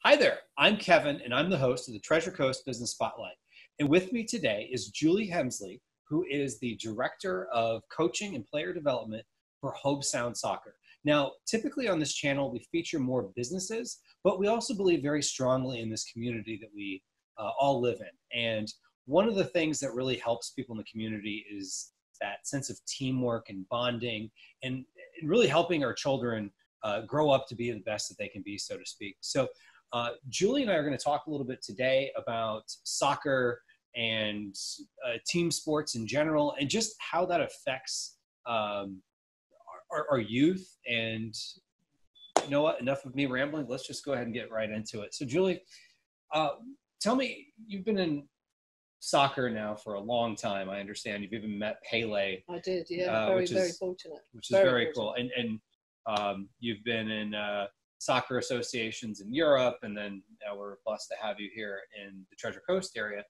Hi there, I'm Kevin, and I'm the host of the Treasure Coast Business Spotlight. And with me today is Julie Hemsley, who is the Director of Coaching and Player Development for Hobe Sound Soccer. Now, typically on this channel, we feature more businesses, but we also believe very strongly in this community that we all live in. And one of the things that really helps people in the community is that sense of teamwork and bonding and really helping our children grow up to be the best that they can be, so to speak. So Julie and I are going to talk a little bit today about soccer and team sports in general, and just how that affects our youth. And you know what? Enough of me rambling. Let's just go ahead and get right into it. So, Julie, tell me, you've been in soccer now for a long time. I understand you've even met Pele. I did, yeah. Very fortunate. Which is very cool. And you've been in soccer associations in Europe, and then now we're blessed to have you here in the Treasure Coast area.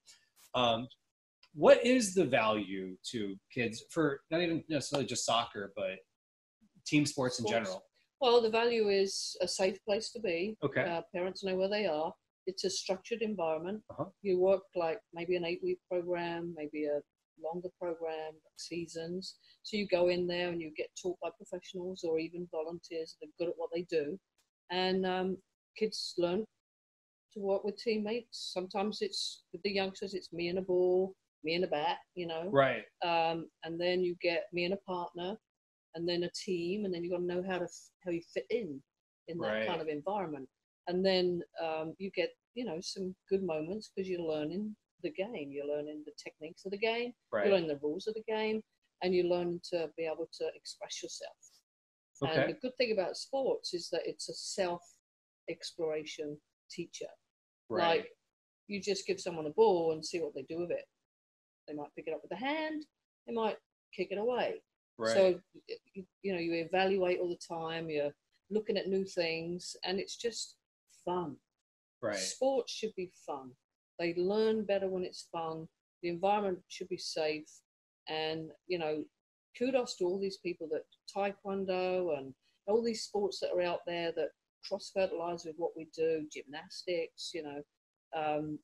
What is the value to kids for not even necessarily just soccer, but team sports in general? Well, the value is a safe place to be. Okay. Parents know where they are. It's a structured environment. You work like maybe an 8-week program, maybe a longer program, seasons. So you go in there and you get taught by professionals or even volunteers that are good at what they do. And kids learn to work with teammates. Sometimes it's with the youngsters, it's me and a ball, me and a bat, Right. And then you get me and a partner, and then a team, and then you got to know how you fit in that kind of environment. And then you get some good moments because you're learning the game, you're learning the techniques of the game, you're learning the rules of the game, and you learn to be able to express yourself. Okay. And the good thing about sports is that it's a self-exploration teacher. Right. Like, you just give someone a ball and see what they do with it. They might pick it up with a hand, they might kick it away. Right. So, you evaluate all the time, you're looking at new things, and it's just fun. Right. Sports should be fun. They learn better when it's fun. The environment should be safe. And, kudos to all these people that taekwondo and all these sports that are out there that cross-fertilize with what we do, gymnastics,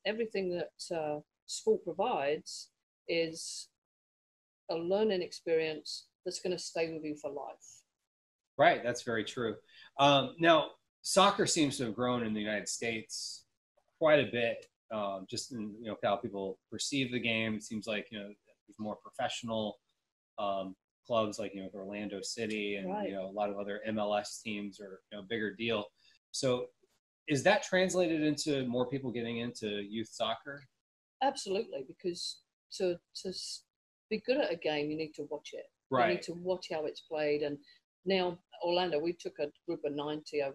everything that sport provides is a learning experience that's going to stay with you for life. Right, that's very true. Now, soccer seems to have grown in the United States quite a bit, just in how people perceive the game. It seems like there's more professional clubs like Orlando City and a lot of other MLS teams are bigger deal. So is that translated into more people getting into youth soccer? Absolutely, because to be good at a game, you need to watch it. Right. You need to watch how it's played. And now Orlando, we took a group of 95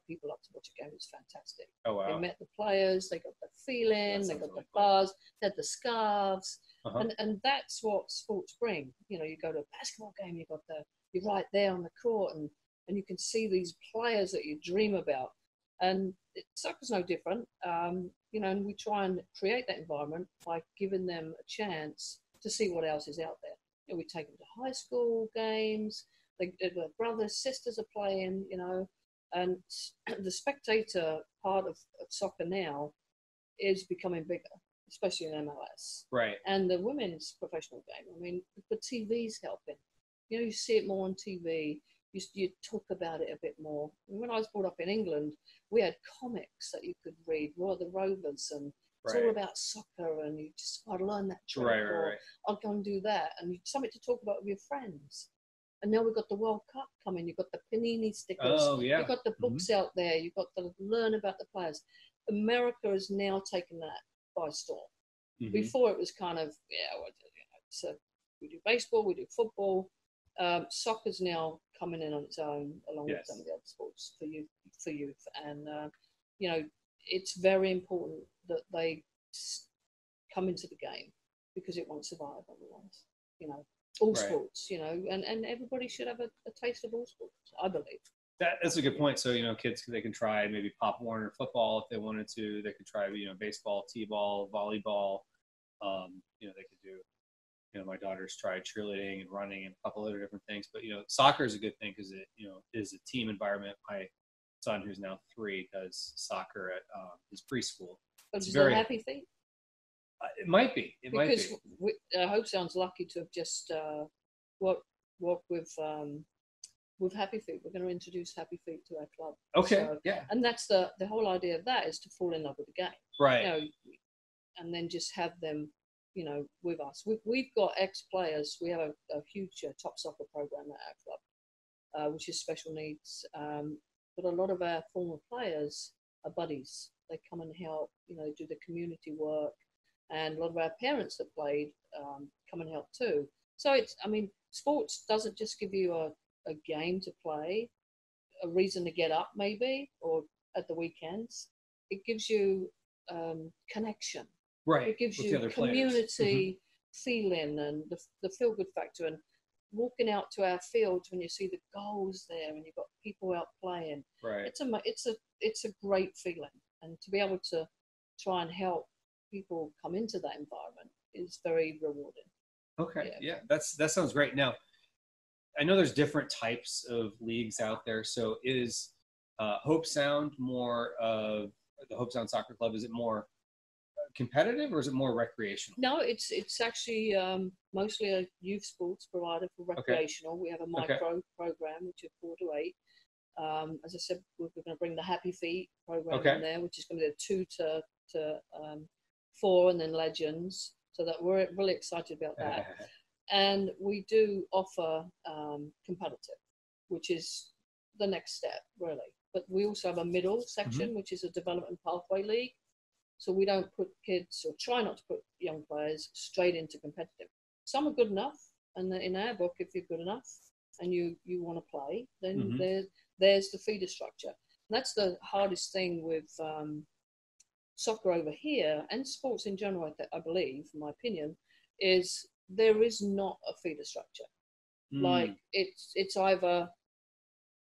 people up to watch a game. It was fantastic. Oh, wow. They met the players, they got the feeling, they got the buzz, they had the scarves. And that's what sports bring. You go to a basketball game, you're right there on the court, and you can see these players that you dream about. And soccer's no different. And we try and create that environment by giving them a chance to see what else is out there. We take them to high school games. Their brothers, sisters are playing, and the spectator part of soccer now is becoming bigger, especially in MLS. Right. And the women's professional game, I mean, the TV's helping. You see it more on TV. You talk about it a bit more. When I was brought up in England, we had comics that you could read, Roy the Rovers, and it's all about soccer, and you just got to learn that trick, or I'll go and do that, and something to talk about with your friends. And now we've got the World Cup coming. You've got the Panini stickers. Oh, yeah. You've got the books out there. You've got to learn about the players. America has now taken that by storm. Before it was kind of, so we do baseball, we do football. Soccer's now coming in on its own, along with some of the other sports for youth. And, it's very important that they come into the game because it won't survive otherwise, all sports, and everybody should have a taste of all sports, I believe. That's a good point. So, kids, they can try maybe Pop Warner football if they wanted to. They could try, baseball, t-ball, volleyball. They could do, my daughter's tried cheerleading and running and a couple other different things. But, soccer is a good thing because it, is a team environment. My son, who's now 3, does soccer at his preschool. But It's is very it Happy Feet? It might be. It might be. Because Hobe Sound's lucky to have just worked with Happy Feet. We're going to introduce Happy Feet to our club. Okay. So, yeah. And that's the whole idea of that, is to fall in love with the game. Right. You know, and then just have them, you know, with us. We've got ex-players. We have a huge top soccer program at our club, which is special needs. But a lot of our former players are buddies. They come and help, you know, do the community work. And a lot of our parents that played come and help too. So sports doesn't just give you a game to play, a reason to get up maybe, or at the weekends. It gives you connection. Right. It gives you community feeling and the feel-good factor. And walking out to our fields when you see the goals there and you've got people out playing, right. It's a great feeling. And to be able to try and help people come into that environment is very rewarding. Okay, yeah, that sounds great. Now, I know there's different types of leagues out there. So is Hobe Sound more of the Hobe Sound Soccer Club? Is it more competitive or is it more recreational? No, it's actually mostly a youth sports provider for recreational. Okay. We have a micro program, which is 4 to 8. As I said, we're going to bring the Happy Feet program in there, which is going to be 2 to 4, and then Legends. So that we're really excited about that. And we do offer competitive, which is the next step, really. But we also have a middle section, which is a development pathway league. So we don't put kids, or try not to put young players, straight into competitive. Some are good enough, and in our book, if you're good enough and you want to play, then there's the feeder structure. And that's the hardest thing with soccer over here, and sports in general, I believe, in my opinion, is there is not a feeder structure. Like it's either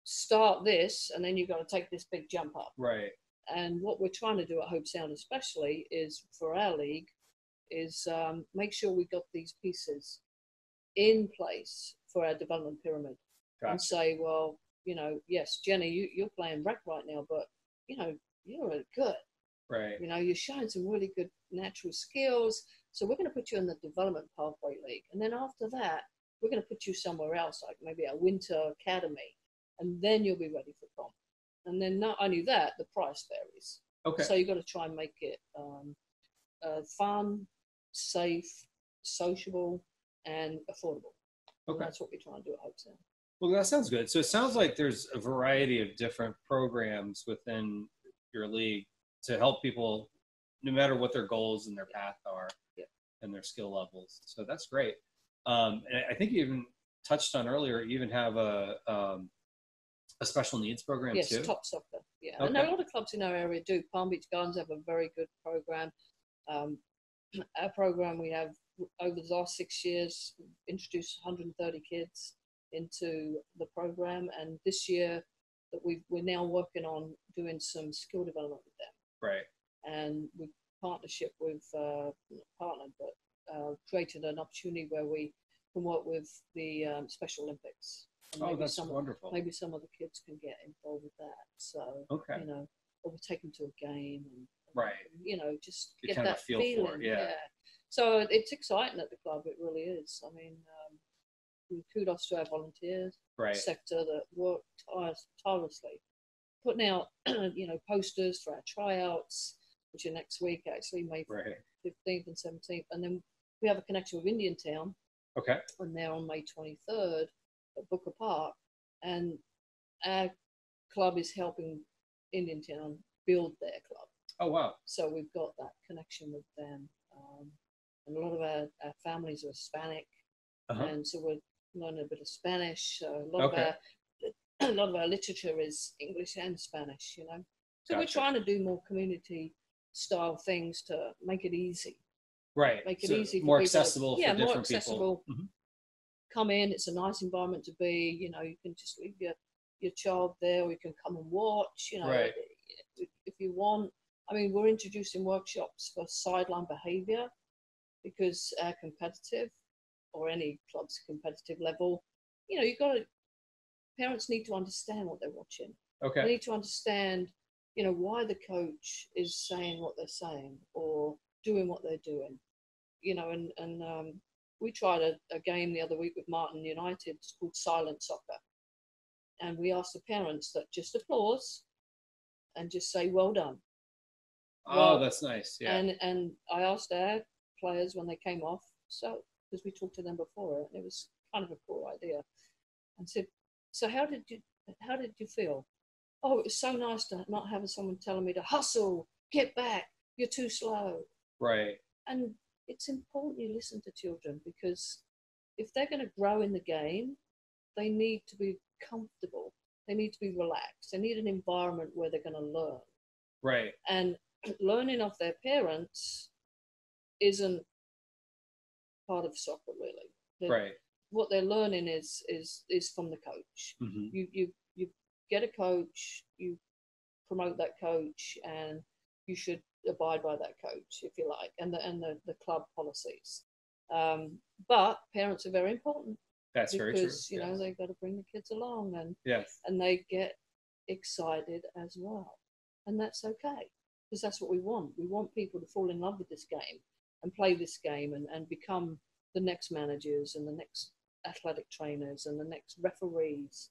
start this and then you've got to take this big jump up. Right. And what we're trying to do at Hobe Sound especially is, for our league, is make sure we got these pieces in place for our development pyramid. Gotcha. And say, well, you know, yes, Jenny, you're playing rec right now, but, you know, you're really good. Right. You know, you're showing some really good natural skills. So we're going to put you in the development pathway league. And then after that, we're going to put you somewhere else, like maybe a winter academy. And then you'll be ready for comp. And then not only that, the price varies. Okay. So you've got to try and make it fun, safe, sociable, and affordable. Okay. And that's what we're trying to do at Hobe Sound. Well, that sounds good. So it sounds like there's a variety of different programs within your league to help people, no matter what their goals and their path are, and their skill levels. So that's great. And I think you even touched on earlier, you even have a special needs program too? Yes, top soccer. Yeah, okay. And a lot of clubs in our area do. Palm Beach Gardens have a very good program. Our program, we have, over the last 6 years, introduced 130 kids into the program. And this year, that we're now working on doing some skill development with them. Right. And we partnership with, not partnered, but created an opportunity where we can work with the Special Olympics. Oh, that's wonderful. Maybe some of the kids can get involved with that. So, you know, or we take them to a game and right. You know, just get that feel feeling. For it, yeah. So it's exciting at the club. It really is. I mean, kudos to our volunteers sector that work tirelessly, putting out, you know, posters for our tryouts, which are next week, actually, May 15th and 17th. And then we have a connection with Indian Town. Okay. And they're on May 23rd at Booker Park. And our club is helping Indian Town build their club. Oh, wow. So we've got that connection with them. And a lot of our families are Hispanic. And so we're learning a bit of Spanish. So a lot of our literature is English and Spanish, you know. So we're trying to do more community style things to make it easy. Right. Make it easy for more people. Accessible for different more accessible. People. Come in, it's a nice environment to be, you know, you can just leave your child there, or you can come and watch, you know, if you want. I mean, we're introducing workshops for sideline behavior, because our competitive, or any club's competitive level, you know, parents need to understand what they're watching. Okay. They need to understand, you know, why the coach is saying what they're saying or doing what they're doing. You know, and we tried a game the other week with Martin United. It's called Silent Soccer. And we asked the parents that just applause and just say, well done. Oh, that's nice. Yeah. And I asked our players when they came off, so, because we talked to them before, and it was kind of a cool idea, and said, so how did you feel? Oh, it was so nice to not have someone telling me to hustle, get back, you're too slow. Right. And it's important you listen to children, because if they're going to grow in the game, they need to be comfortable. They need to be relaxed. They need an environment where they're going to learn. Right. And learning off their parents isn't part of soccer, really. Right. What they're learning is from the coach. Mm-hmm. You get a coach, you promote that coach, and you should abide by that coach, if you like, and the club policies. But parents are very important. That's very true. Because, you know, they've got to bring the kids along, and yes, and they get excited as well. And that's okay, because that's what we want. We want people to fall in love with this game and play this game and become the next managers and the next athletic trainers and the next referees.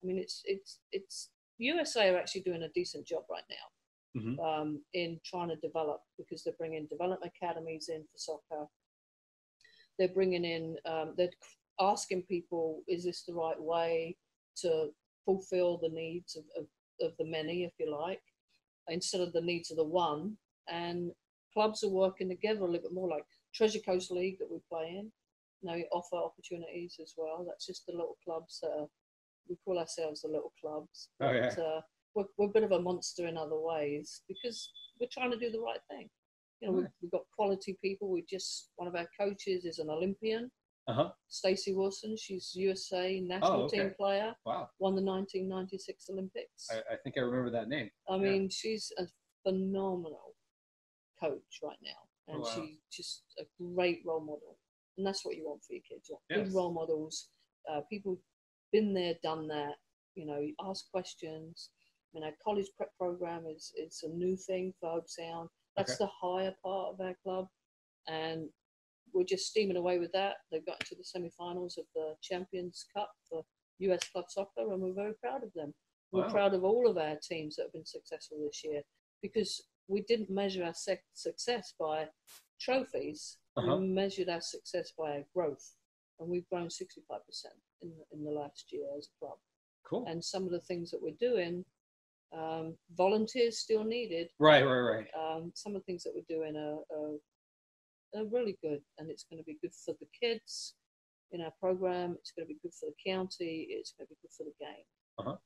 I mean, it's USA are actually doing a decent job right now, mm-hmm. In trying to develop, because they're bringing development academies in for soccer. They're bringing in, they're asking people, is this the right way to fulfill the needs of the many, if you like, instead of the needs of the one. And clubs are working together a little bit more, like Treasure Coast League that we play in. You know, offer opportunities as well. That's just the little clubs that are, we call ourselves the little clubs. Oh, yeah. But, we're a bit of a monster in other ways, because we're trying to do the right thing. You know, we've got quality people. One of our coaches is an Olympian. Stacey Wilson, she's USA national team player. Wow. Won the 1996 Olympics. I think I remember that name. I mean, she's a phenomenal coach right now. And she's just a great role model. And that's what you want for your kids. You want good role models, people been there, done that. You know, you ask questions. I mean, our college prep program is a new thing for Hobe Sound. That's the higher part of our club. And we're just steaming away with that. They've got into the semi-finals of the Champions Cup for US Club Soccer, and we're very proud of them. We're proud of all of our teams that have been successful this year, because we didn't measure our success by trophies. We measured our success by our growth, and we've grown 65% in the last year as a club. Cool. And some of the things that we're doing, volunteers still needed. Right. Some of the things that we're doing are really good, and it's going to be good for the kids in our program. It's going to be good for the county. It's going to be good for the game.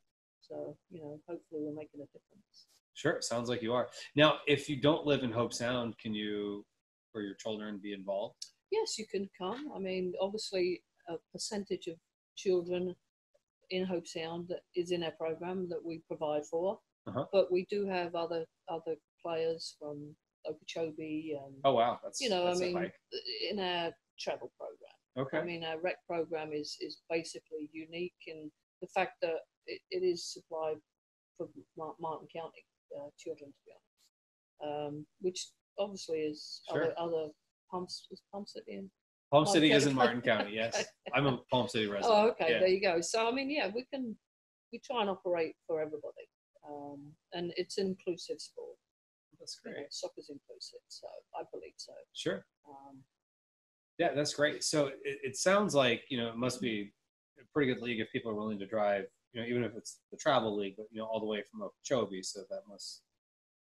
So, you know, hopefully we're making a difference. Sure. Sounds like you are. Now, if you don't live in Hobe Sound, can you, or your children, be involved? Yes, you can come. I mean, obviously, a percentage of children in Hobe Sound that is in our program that we provide for. But we do have other players from Okeechobee and that's, you know, that's I mean, in our travel program. I mean, our rec program is basically unique in the fact that it is supplied for Martin County children, to be honest, which obviously is other Palm City and Palm City is in Martin County. Yes, I'm a Palm City resident. Oh, okay, there you go. So I mean, yeah, we try and operate for everybody, and it's an inclusive sport. That's great. You know, soccer's inclusive, so I believe so. Sure. Yeah, that's great. So it sounds like, you know, it must be a pretty good league if people are willing to drive, you know, even if it's the travel league, but, you know, all the way from Okeechobee. So that must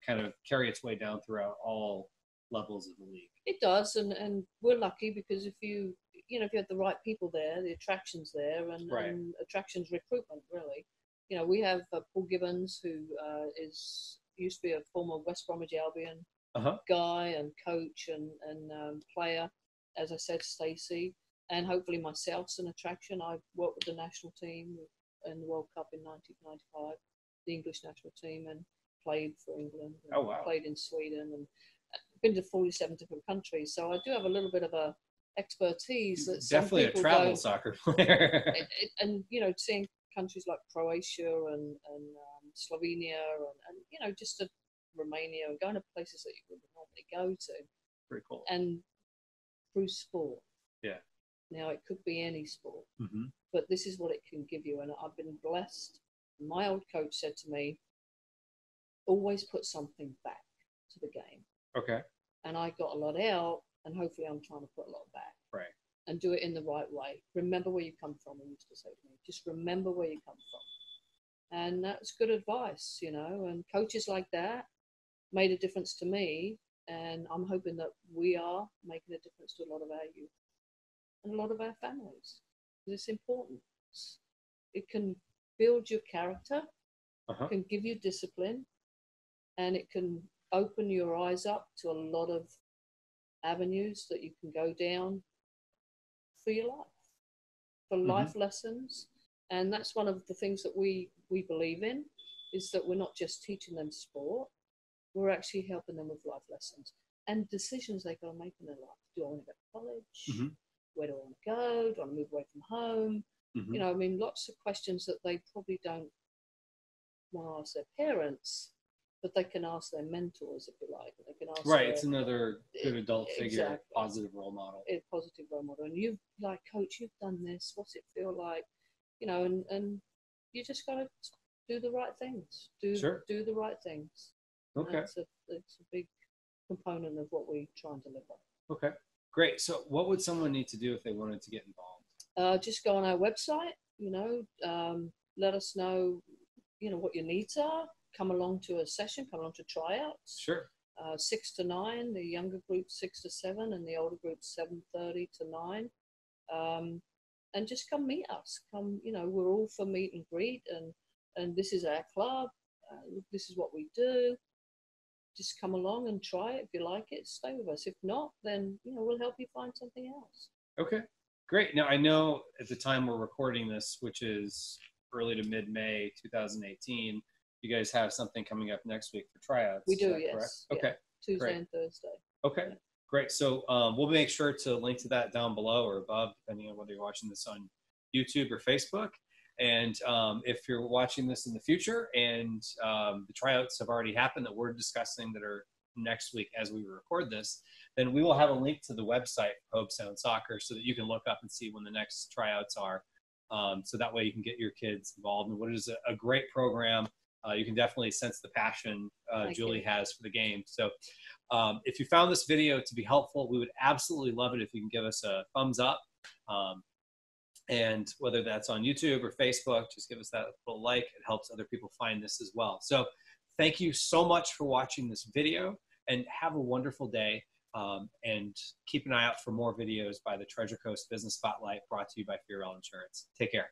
kind of carry its way down throughout all levels of the league. It does, and we're lucky, because if you have the right people there, the attractions there, and attractions recruitment, really. You know, we have Paul Gibbons, who used to be a former West Bromwich Albion guy and coach and player. As I said, Stacey, and hopefully myself's an attraction. I've worked with the national team in the World Cup in 1995, the English national team, and played for England. And played in Sweden, and been to 47 different countries. So I do have a little bit of a expertise. That definitely a travel soccer player. and you know, seeing countries like Croatia and Slovenia and you know, just to Romania and going to places that you wouldn't normally go to. Pretty cool. And through sport. Yeah. Now, it could be any sport, Mm-hmm. but this is what it can give you. And I've been blessed. My old coach said to me, always put something back to the game. Okay. And I got a lot out, and hopefully I'm trying to put a lot back. Right. And do it in the right way. Remember where you come from, he used to say to me. Just remember where you come from. And that's good advice, you know. And coaches like that made a difference to me. And I'm hoping that we are making a difference to a lot of our youth and a lot of our families. It's important. It can build your character, can give you discipline, and it can open your eyes up to a lot of avenues that you can go down for your life, for life lessons. And that's one of the things that we believe in, is that we're not just teaching them sport, we're actually helping them with life lessons and decisions they've got to make in their life. Do I want to go to college? Where do I want to go? Do I want to move away from home? You know, I mean, lots of questions that they probably don't want to ask their parents, but they can ask their mentors, if you like. They can ask right. It's another good adult figure, exactly. positive role model. A positive role model. And you've, like, coach, you've done this. What's it feel like? You know, and you just got to do the right things. Do the right things. Okay. It's a big component of what we try and deliver. Okay. Great. So what would someone need to do if they wanted to get involved? Just go on our website, you know, let us know, you know, what your needs are. Come along to a session, come along to tryouts. Sure. 6 to 9, the younger group 6 to 7, and the older group 7:30 to 9. And just come meet us. Come, you know, we're all for meet and greet, and this is our club. This is what we do. Just come along and try it. If you like it, stay with us. If not, then, you know, we'll help you find something else. Okay, great. Now, I know at the time we're recording this, which is early to mid-May 2018, you guys have something coming up next week for tryouts. We do, yes. Correct? Yeah. Okay. Tuesday great. and Thursday. Okay, yeah. Great. So we'll make sure to link to that down below or above, depending on whether you're watching this on YouTube or Facebook. And if you're watching this in the future and the tryouts have already happened that we're discussing that are next week as we record this, then we will have a link to the website for Hobe Sound Soccer so that you can look up and see when the next tryouts are. So that way you can get your kids involved in what is a great program. You can definitely sense the passion Julie has for the game. So if you found this video to be helpful, we would absolutely love it if you can give us a thumbs up. And whether that's on YouTube or Facebook, just give us that little like. It helps other people find this as well. So thank you so much for watching this video, and have a wonderful day. And keep an eye out for more videos by the Treasure Coast Business Spotlight, brought to you by Furel Insurance. Take care.